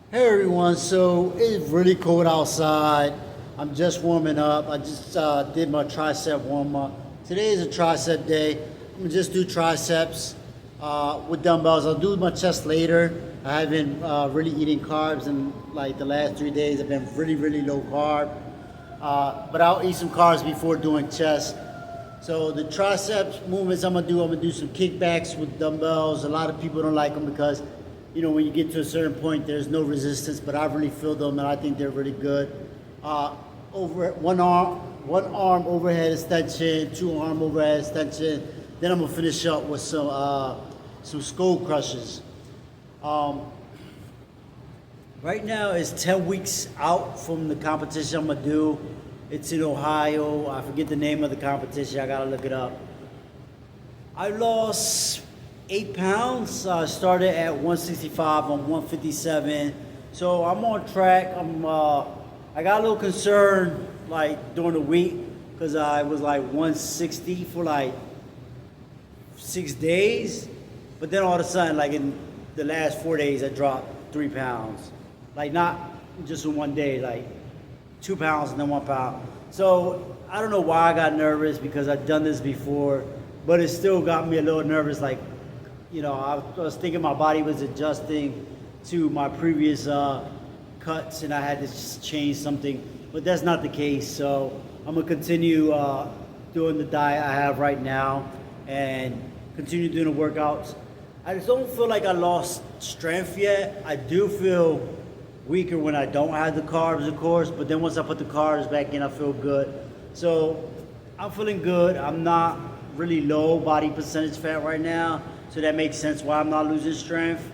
Hey everyone, so it's really cold outside. I'm just warming up. I just did my tricep warm up. Today is a tricep day. I'm gonna just do triceps with dumbbells. I'll do my chest later. I haven't really eating carbs in like the last 3 days. I've been really low carb. But I'll eat some carbs before doing chest. So the triceps movements I'm gonna do some kickbacks with dumbbells. A lot of people don't like them because, when you get to a certain point, there's no resistance. But I really feel them, and I think they're really good. Over one arm overhead extension, two arm overhead extension. Then I'm gonna finish up with some skull crushes. Um, Right now it's 10 weeks out from the competition I'm gonna do. It's in Ohio. I forget the name of the competition. I gotta look it up. I lost 8 pounds. I started at 165. I'm 157. So I'm on track. I got a little concerned like during the week because I was like 160 for like 6 days. But then all of a sudden, like in the last 4 days, I dropped 3 pounds. Like not just in one day, like 2 pounds and then 1 pound. So I don't know why I got nervous because I've done this before, but it still got me a little nervous. Like, I was thinking my body was adjusting to my previous cuts and I had to just change something, but that's not the case. So I'm gonna continue doing the diet I have right now and continue doing the workouts. I just don't feel like I lost strength yet. I do feel weaker when I don't have the carbs, of course, but then once I put the carbs back in, I feel good. So I'm feeling good. I'm not really low body percentage fat right now, so that makes sense why I'm not losing strength.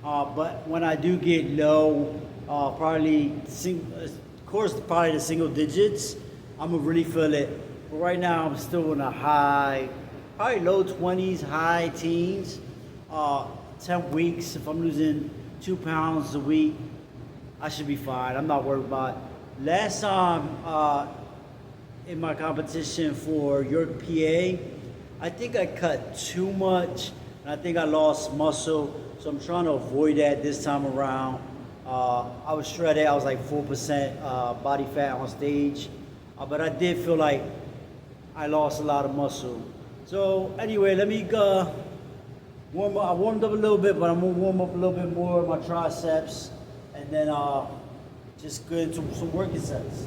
But when I do get low, probably the single digits, I'm gonna really feel it. But right now, I'm still in a high, probably low 20s, high teens. 10 weeks. If I'm losing 2 pounds a week, I should be fine. I'm not worried about it. Last time in my competition for York, PA, I think I cut too much and I think I lost muscle. So I'm trying to avoid that this time around. I was shredded. I was like 4% body fat on stage. But I did feel like I lost a lot of muscle. So anyway, let me warm up. I warmed up a little bit, but I'm gonna warm up a little bit more of my triceps, and then just go into some working sets.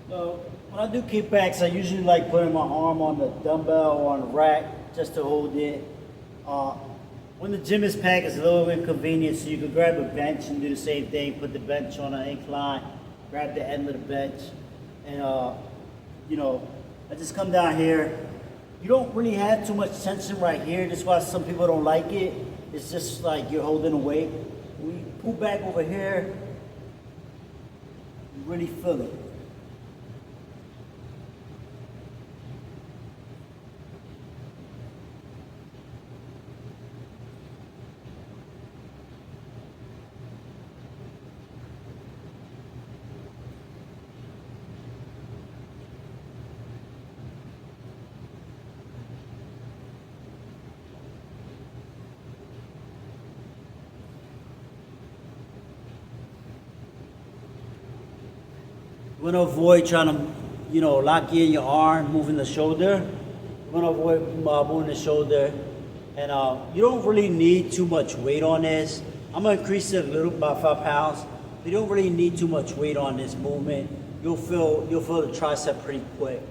So when I do kickbacks, I usually like putting my arm on the dumbbell or on the rack just to hold it. When the gym is packed, it's a little inconvenient, so you can grab a bench and do the same thing. Put the bench on an incline, grab the end of the bench, and I just come down here. You don't really have too much tension right here. That's why some people don't like it. It's just like you're holding a weight. When you pull back over here, you really feel it. You want to avoid trying to, lock in your arm, moving the shoulder. You want to avoid moving the shoulder. And you don't really need too much weight on this. I'm going to increase it a little, about 5 pounds. You don't really need too much weight on this movement. You'll feel the tricep pretty quick.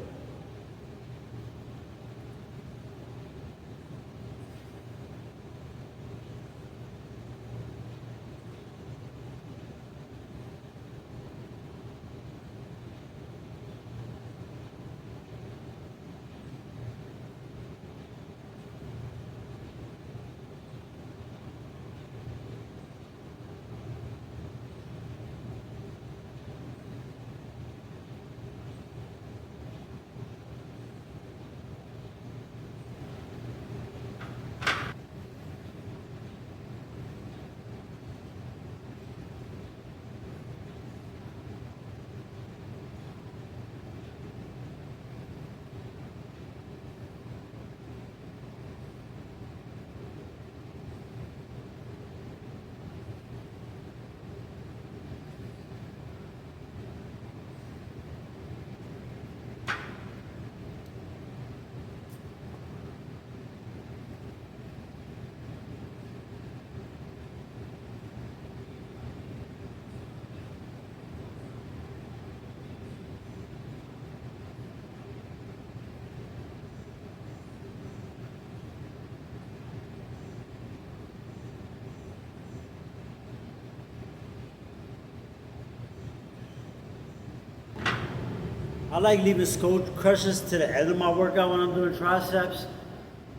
I like leaving skull crushers to the end of my workout when I'm doing triceps.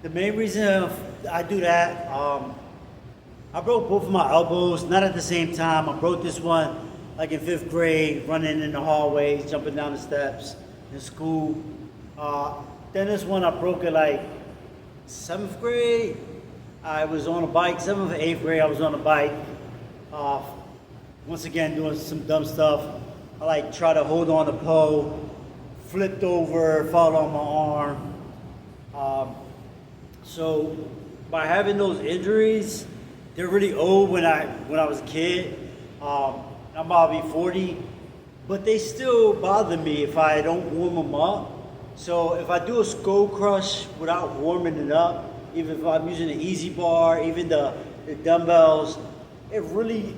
The main reason I do that, I broke both of my elbows, not at the same time. I broke this one like in 5th grade, running in the hallways, jumping down the steps in school. Then this one I broke it like 7th grade. I was on a bike, 7th or 8th grade, I was on a bike. Once again, doing some dumb stuff. I like try to hold on the pole, flipped over, fall on my arm. So by having those injuries, they're really old when I was a kid. I'm about to be 40, but they still bother me if I don't warm them up. So if I do a skull crush without warming it up, even if I'm using the easy bar, even the dumbbells, it really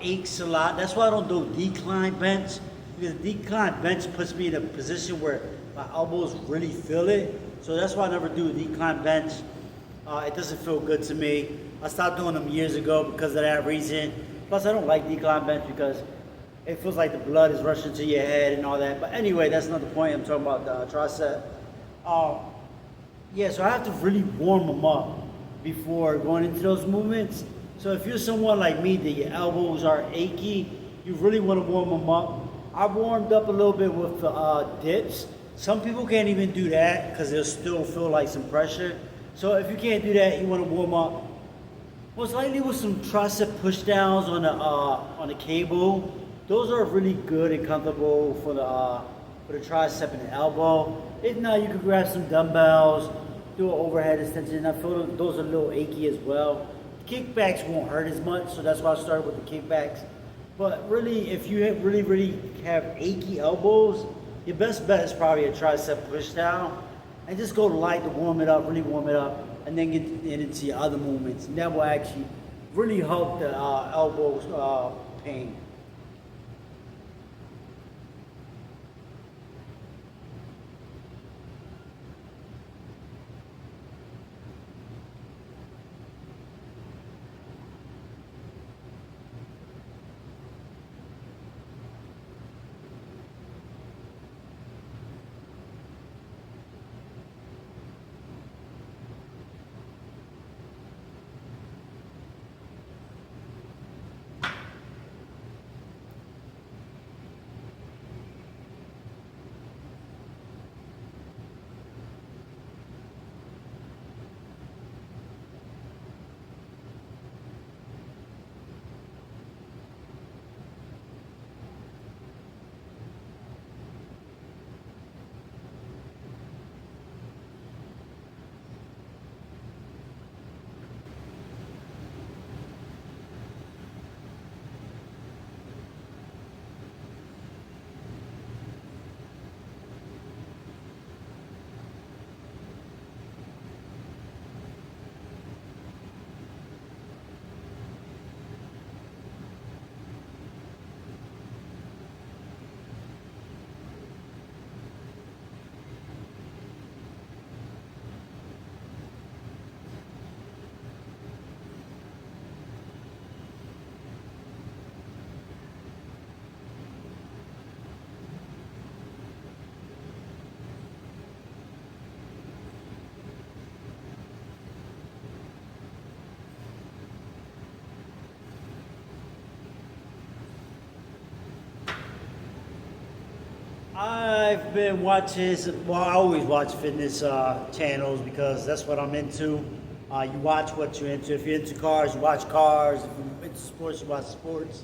aches a lot. That's why I don't do decline bench, because decline bench puts me in a position where my elbows really feel it. So that's why I never do a decline bench. It doesn't feel good to me. I stopped doing them years ago because of that reason. Plus, I don't like decline bench because it feels like the blood is rushing to your head and all that. But anyway, that's not the point. I'm talking about the tricep. Yeah, so I have to really warm them up before going into those movements. So if you're someone like me that your elbows are achy, you really want to warm them up. I warmed up a little bit with the dips. Some people can't even do that because they'll still feel like some pressure. So if you can't do that, you want to warm up most likely with some tricep push downs on the cable. Those are really good and comfortable for the tricep and the elbow. If not, you can grab some dumbbells, do an overhead extension. I feel those are a little achy as well. Kickbacks won't hurt as much, so that's why I started with the kickbacks. But really, if you really have achy elbows, your best bet is probably a tricep push down, and just go light to warm it up, really warm it up, and then get into your other movements. And that will actually really help the elbow pain. I've been watching, well, I always watch fitness channels because that's what I'm into. You watch what you're into. If you're into cars, you watch cars. If you're into sports, you watch sports.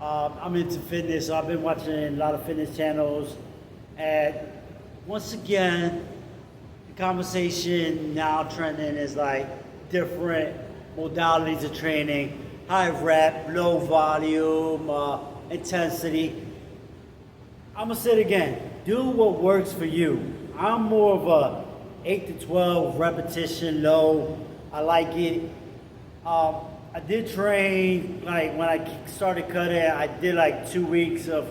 I'm into fitness, so I've been watching a lot of fitness channels. And once again, the conversation now trending is like different modalities of training, high rep, low volume, intensity. I'm gonna say it again, do what works for you. I'm more of a 8 to 12 repetition low. I like it. I did train, like when I started cutting, I did like 2 weeks of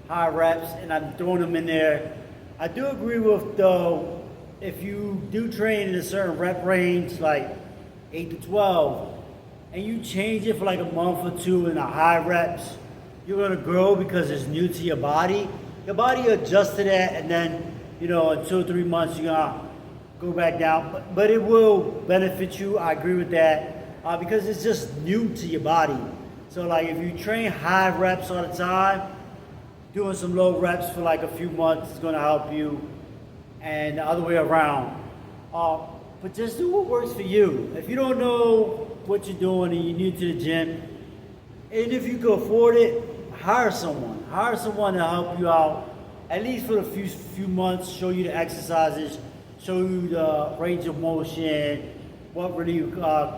high reps and I'm throwing them in there. I do agree with though, if you do train in a certain rep range, like 8 to 12, and you change it for like a month or two in the high reps, you're gonna grow because it's new to your body. your body adjusts to that, and then in 2 or 3 months you're gonna go back down. But it will benefit you. I agree with that because it's just new to your body. So like if you train high reps all the time, doing some low reps for like a few months is gonna help you, and the other way around. But just do what works for you. If you don't know what you're doing and you're new to the gym, and if you can afford it, hire someone. Hire someone to help you out, at least for the few months, show you the exercises, show you the range of motion, what really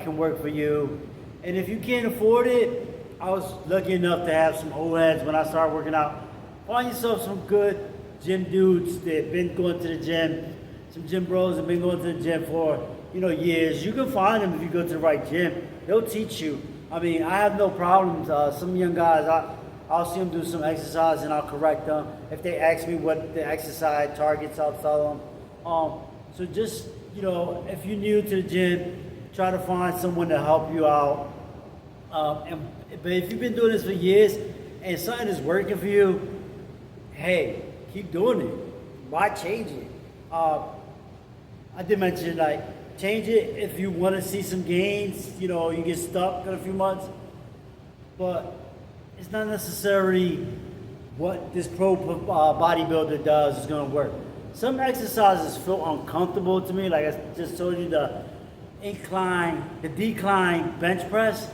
can work for you. And if you can't afford it, I was lucky enough to have some old heads when I started working out. Find yourself some good gym dudes that have been going to the gym, some gym bros that have been going to the gym for years. You can find them if you go to the right gym. They'll teach you. I mean, I have no problems. Some young guys, I'll see them do some exercise and I'll correct them. If they ask me what the exercise targets, I'll tell them. So just, if you're new to the gym, try to find someone to help you out. But if you've been doing this for years and something is working for you, hey, keep doing it. Why change it? I did mention change it if you want to see some gains. You get stuck in a few months, but it's not necessarily what this pro bodybuilder does is going to work. Some exercises feel uncomfortable to me, like I just told you, the decline bench press.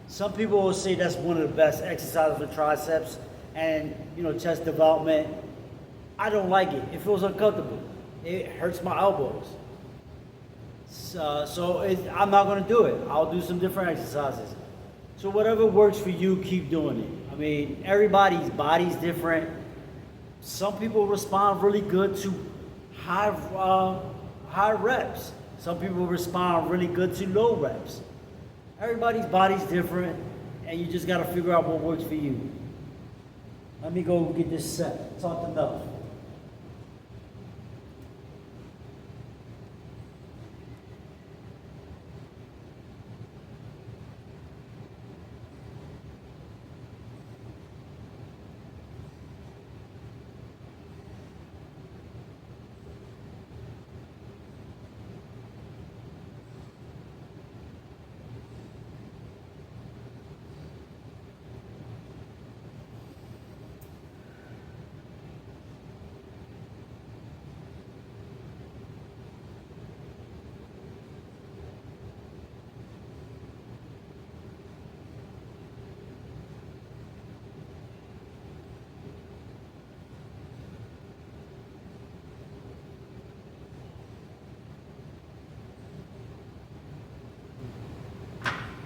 Some people will say that's one of the best exercises for triceps and chest development. I don't like it. It feels uncomfortable. It hurts my elbows. I'm not going to do it. I'll do some different exercises. So whatever works for you, keep doing it. I mean, everybody's body's different. Some people respond really good to high reps. Some people respond really good to low reps. Everybody's body's different, and you just got to figure out what works for you. Let me go get this set. Talked enough.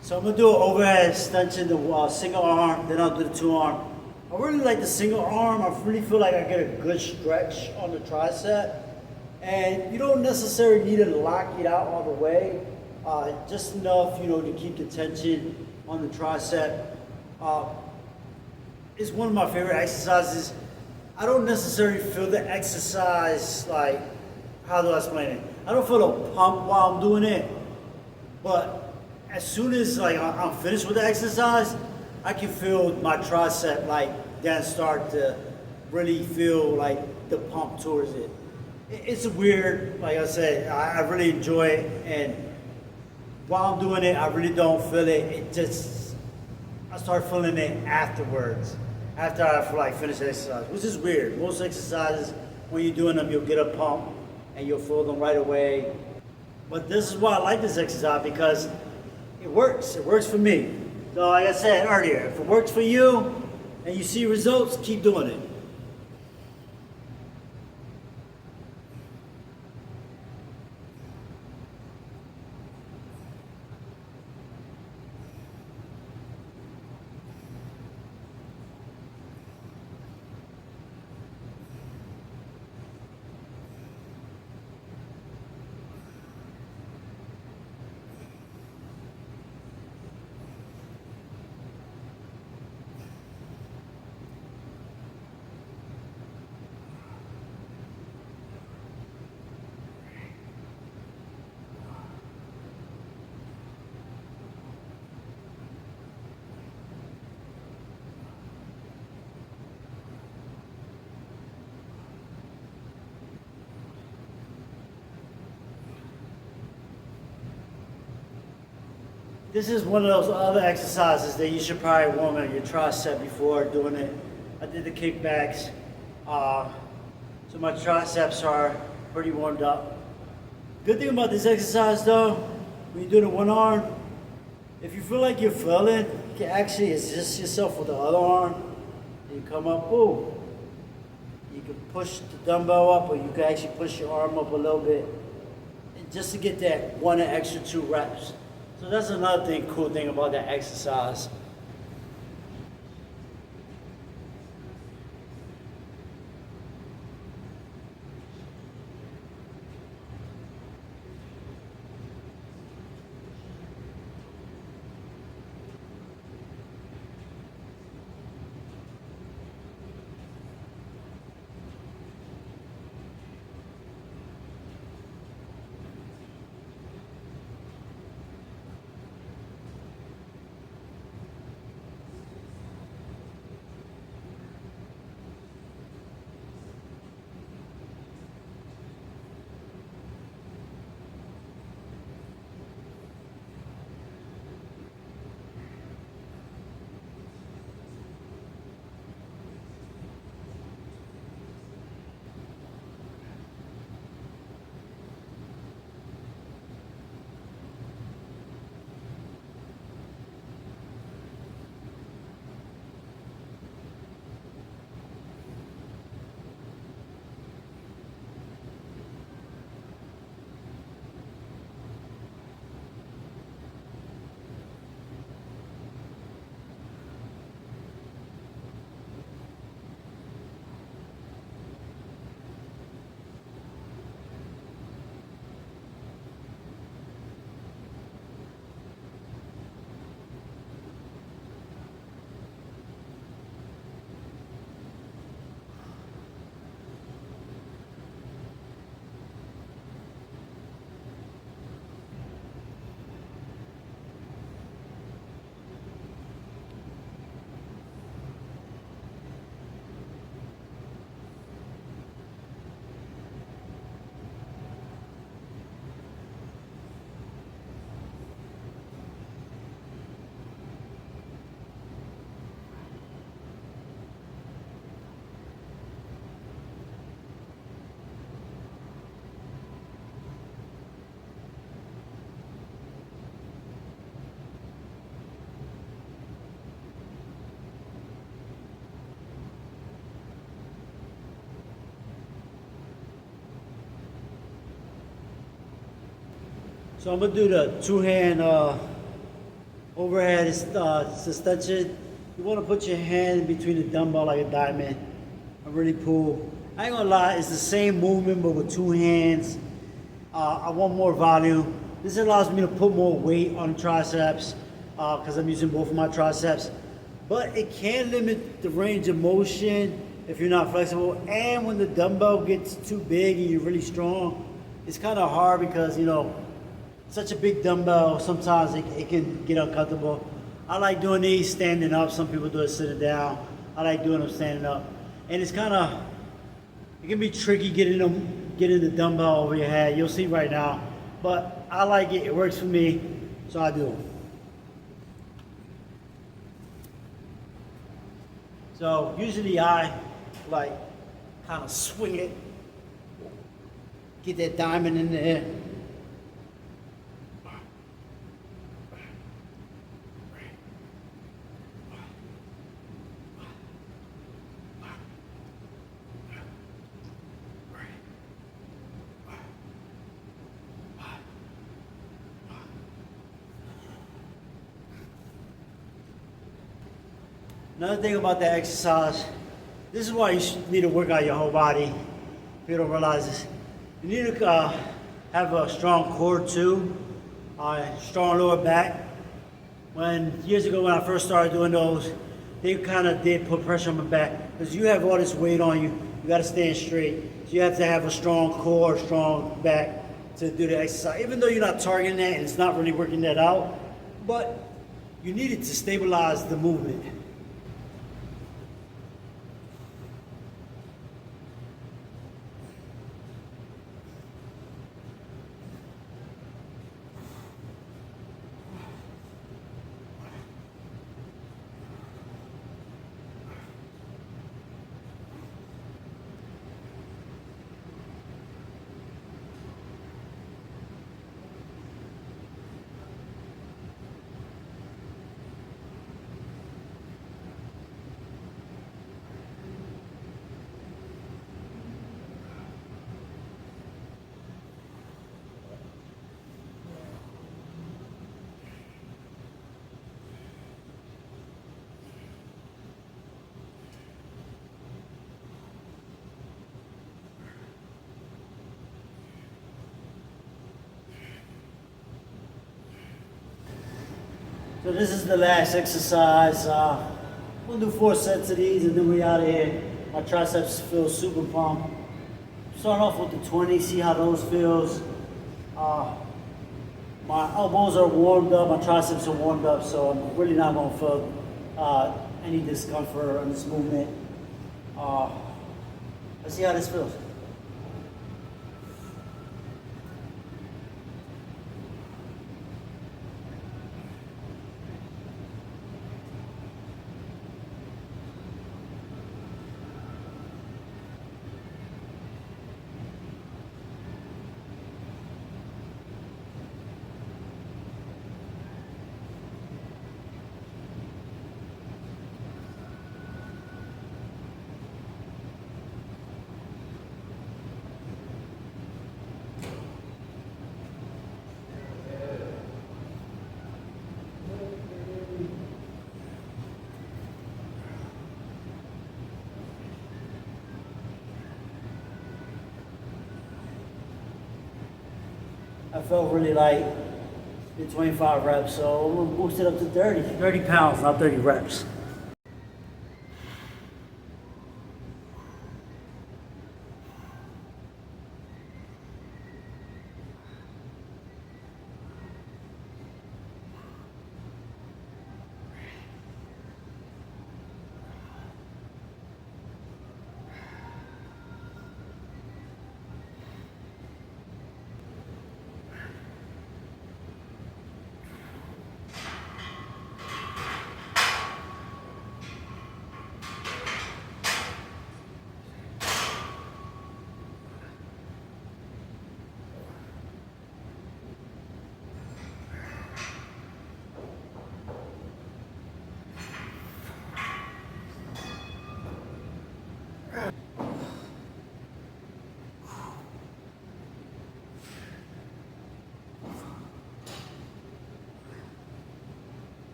So I'm gonna do an overhead extension, the single arm, then I'll do the two arm. I really like the single arm. I really feel like I get a good stretch on the tricep. And you don't necessarily need to lock it out all the way. Just enough, to keep the tension on the tricep. It's one of my favorite exercises. I don't necessarily feel the exercise how do I explain it? I don't feel a pump while I'm doing it, but as soon as I'm finished with the exercise, I can feel my tricep then start to really feel the pump towards it. It's weird, like I said, I really enjoy it, and while I'm doing it, I really don't feel it. I start feeling it afterwards, after I finish the exercise, which is weird. Most exercises, when you're doing them, you'll get a pump and you'll feel them right away. But this is why I like this exercise, because it works. It works for me. So like I said earlier, if it works for you and you see results, keep doing it. This is one of those other exercises that you should probably warm up your tricep before doing it. I did the kickbacks, so my triceps are pretty warmed up. Good thing about this exercise though, when you're doing it one arm, if you feel like you're failing, you can actually assist yourself with the other arm. You come up, boom. You can push the dumbbell up, or you can actually push your arm up a little bit, and just to get that one extra 2 reps. So that's another cool thing about that exercise. So I'm gonna do the 2-hand overhead suspension. You wanna put your hand in between the dumbbell like a diamond and really pull. I ain't gonna lie, it's the same movement but with 2 hands. I want more volume. This allows me to put more weight on the triceps because I'm using both of my triceps. But it can limit the range of motion if you're not flexible. And when the dumbbell gets too big and you're really strong, it's kind of hard because, you know, such a big dumbbell, sometimes it can get uncomfortable. I like doing these standing up. Some people do it sitting down. I like doing them standing up. And it's kind of, it can be tricky getting the dumbbell over your head. You'll see right now. But I like it. It works for me, so I do them. So usually I like kind of swing it, get that diamond in there. Another thing about that exercise, this is why you need to work out your whole body. People don't realize this. You need to have a strong core too, strong lower back. Years ago when I first started doing those, they kind of did put pressure on my back because you have all this weight on you. You got to stand straight. So you have to have a strong core, strong back to do the exercise. Even though you're not targeting that and it's not really working that out, but you need it to stabilize the movement. So this is the last exercise. We'll do 4 sets of these and then we out of here. My triceps feel super pumped. Start off with the 20, see how those feels. My elbows are warmed up, my triceps are warmed up, so I'm really not gonna feel any discomfort on this movement. Let's see how this feels. I felt really light, did 25 reps, so I'm gonna boost it up to 30. 30 pounds, not 30 reps.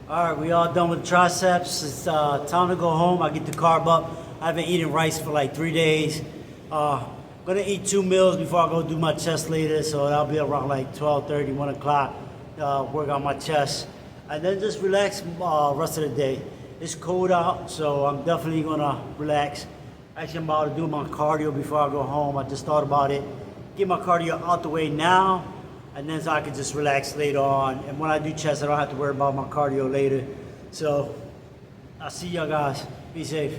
All right, we all done with triceps. It's time to go home. I get the carb up. I've been eating rice for like 3 days. Gonna eat 2 meals before I go do my chest later, so that'll be around like 12:30, 1 o'clock. Work on my chest, and then just relax rest of the day. It's cold out, so I'm definitely gonna relax. Actually, I'm about to do my cardio before I go home. I just thought about it. Get my cardio out the way now, and then so I can just relax later on. And when I do chest, I don't have to worry about my cardio later. So I'll see y'all guys. Be safe.